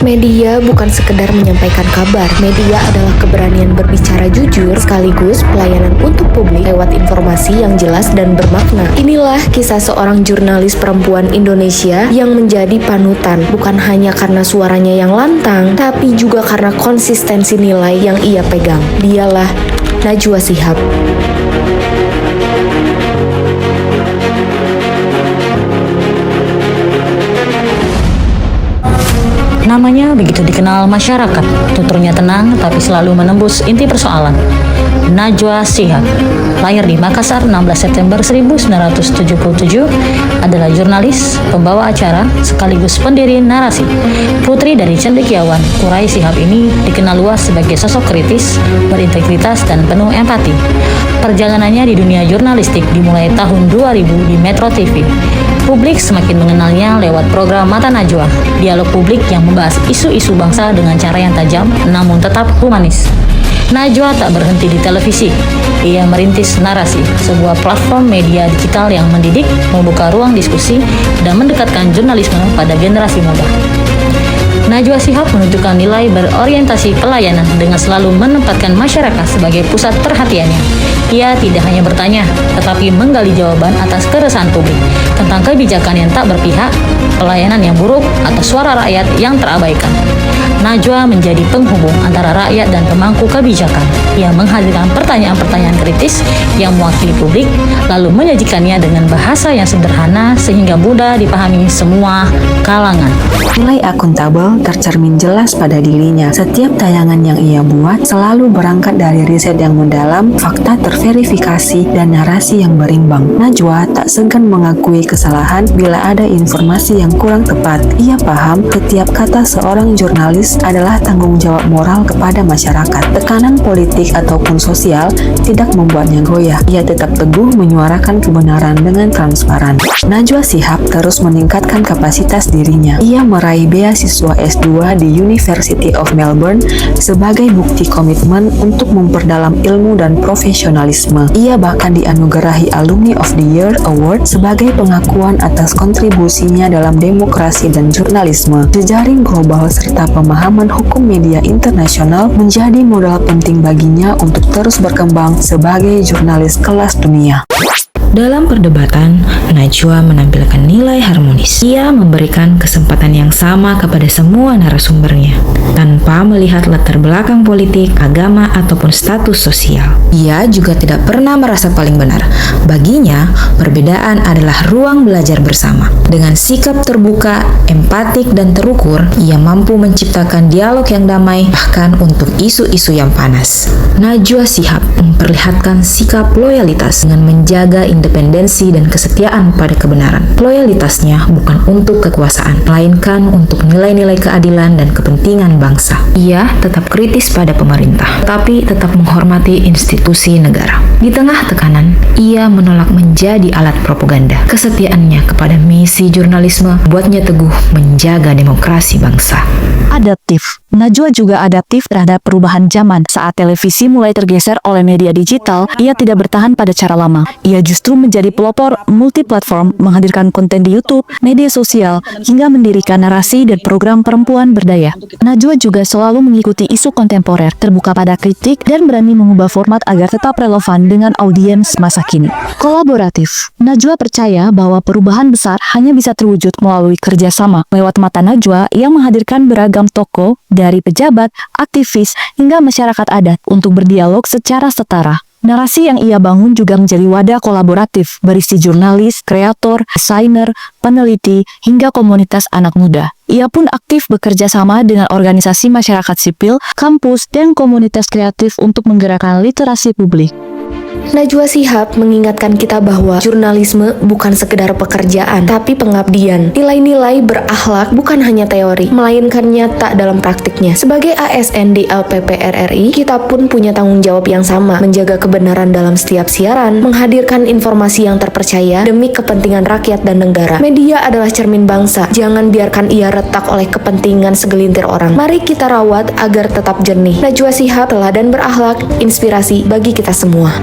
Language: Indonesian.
Media bukan sekedar menyampaikan kabar. Media adalah keberanian berbicara jujur sekaligus pelayanan untuk publik lewat informasi yang jelas dan bermakna. Inilah kisah seorang jurnalis perempuan Indonesia yang menjadi panutan, bukan hanya karena suaranya yang lantang, tapi juga karena konsistensi nilai yang ia pegang. Dialah Najwa Shihab. Namanya begitu dikenal masyarakat, tuturnya tenang tapi selalu menembus inti persoalan. Najwa Shihab, lahir di Makassar 16 September 1977, adalah jurnalis, pembawa acara, sekaligus pendiri narasi. Putri dari cendekiawan Kurai Shihab ini dikenal luas sebagai sosok kritis, berintegritas, dan penuh empati. Perjalanannya di dunia jurnalistik dimulai tahun 2000 di Metro TV. Publik semakin mengenalnya lewat program Mata Najwa, dialog publik yang membahas isu-isu bangsa dengan cara yang tajam namun tetap humanis. Najwa tak berhenti di televisi. Ia merintis Narasi, sebuah platform media digital yang mendidik, membuka ruang diskusi, dan mendekatkan jurnalisme pada generasi muda. Najwa Shihab menunjukkan nilai berorientasi pelayanan dengan selalu menempatkan masyarakat sebagai pusat perhatiannya. Ia tidak hanya bertanya, tetapi menggali jawaban atas keresahan publik tentang kebijakan yang tak berpihak, pelayanan yang buruk, atau suara rakyat yang terabaikan. Najwa menjadi penghubung antara rakyat dan pemangku kebijakan. Ia menghadirkan pertanyaan-pertanyaan kritis yang mewakili publik, lalu menyajikannya dengan bahasa yang sederhana sehingga mudah dipahami semua kalangan. Nilai akuntabel tercermin jelas pada dirinya. Setiap tayangan yang ia buat selalu berangkat dari riset yang mendalam, fakta terverifikasi, dan narasi yang berimbang. Najwa tak segan mengakui kesalahan bila ada informasi yang kurang tepat. Ia paham setiap kata seorang jurnalis adalah tanggung jawab moral kepada masyarakat. Tekanan politik ataupun sosial tidak membuatnya goyah. Ia tetap teguh menyuarakan kebenaran dengan transparan. Najwa Shihab terus meningkatkan kapasitas dirinya. Ia meraih beasiswa S2 di University of Melbourne sebagai bukti komitmen untuk memperdalam ilmu dan profesionalisme. Ia bahkan dianugerahi Alumni of the Year Award sebagai pengakuan atas kontribusinya dalam demokrasi dan jurnalisme. Jejaring global serta pemahaman hukum media internasional menjadi modal penting baginya untuk terus berkembang sebagai jurnalis kelas dunia. Dalam perdebatan, Najwa menampilkan nilai harmonis. Ia memberikan kesempatan yang sama kepada semua narasumbernya, tanpa melihat latar belakang politik, agama, ataupun status sosial. Ia juga tidak pernah merasa paling benar. Baginya, perbedaan adalah ruang belajar bersama. Dengan sikap terbuka, empatik, dan terukur, ia mampu menciptakan dialog yang damai, bahkan untuk isu-isu yang panas. Najwa Shihab memperlihatkan sikap loyalitas dengan menjaga independensi dan kesetiaan pada kebenaran. Loyalitasnya bukan untuk kekuasaan, melainkan untuk nilai-nilai keadilan dan kepentingan bangsa. Ia tetap kritis pada pemerintah, tapi tetap menghormati institusi negara. Di tengah tekanan, ia menolak menjadi alat propaganda. Kesetiaannya kepada misi jurnalisme buatnya teguh menjaga demokrasi bangsa. Adaptif. Najwa juga adaptif terhadap perubahan zaman. Saat televisi mulai tergeser oleh media digital, ia tidak bertahan pada cara lama. Ia justru menjadi pelopor multiplatform, menghadirkan konten di YouTube, media sosial, hingga mendirikan narasi dan program perempuan berdaya. Najwa juga selalu mengikuti isu kontemporer, terbuka pada kritik, dan berani mengubah format agar tetap relevan dengan audiens masa kini. Kolaboratif. Najwa percaya bahwa perubahan besar hanya bisa terwujud melalui kerjasama. Lewat Mata Najwa, ia menghadirkan beragam tokoh, dari pejabat, aktivis, hingga masyarakat adat untuk berdialog secara setara. Narasi yang ia bangun juga menjadi wadah kolaboratif, berisi jurnalis, kreator, desainer, peneliti, hingga komunitas anak muda. Ia pun aktif bekerja sama dengan organisasi masyarakat sipil, kampus, dan komunitas kreatif untuk menggerakkan literasi publik. Najwa Shihab mengingatkan kita bahwa jurnalisme bukan sekedar pekerjaan, tapi pengabdian. Nilai-nilai berakhlak bukan hanya teori, melainkan nyata dalam praktiknya. Sebagai ASN di LPP RRI, kita pun punya tanggung jawab yang sama, menjaga kebenaran dalam setiap siaran, menghadirkan informasi yang terpercaya demi kepentingan rakyat dan negara. Media adalah cermin bangsa, jangan biarkan ia retak oleh kepentingan segelintir orang. Mari kita rawat agar tetap jernih. Najwa Shihab teladan berakhlak, inspirasi bagi kita semua.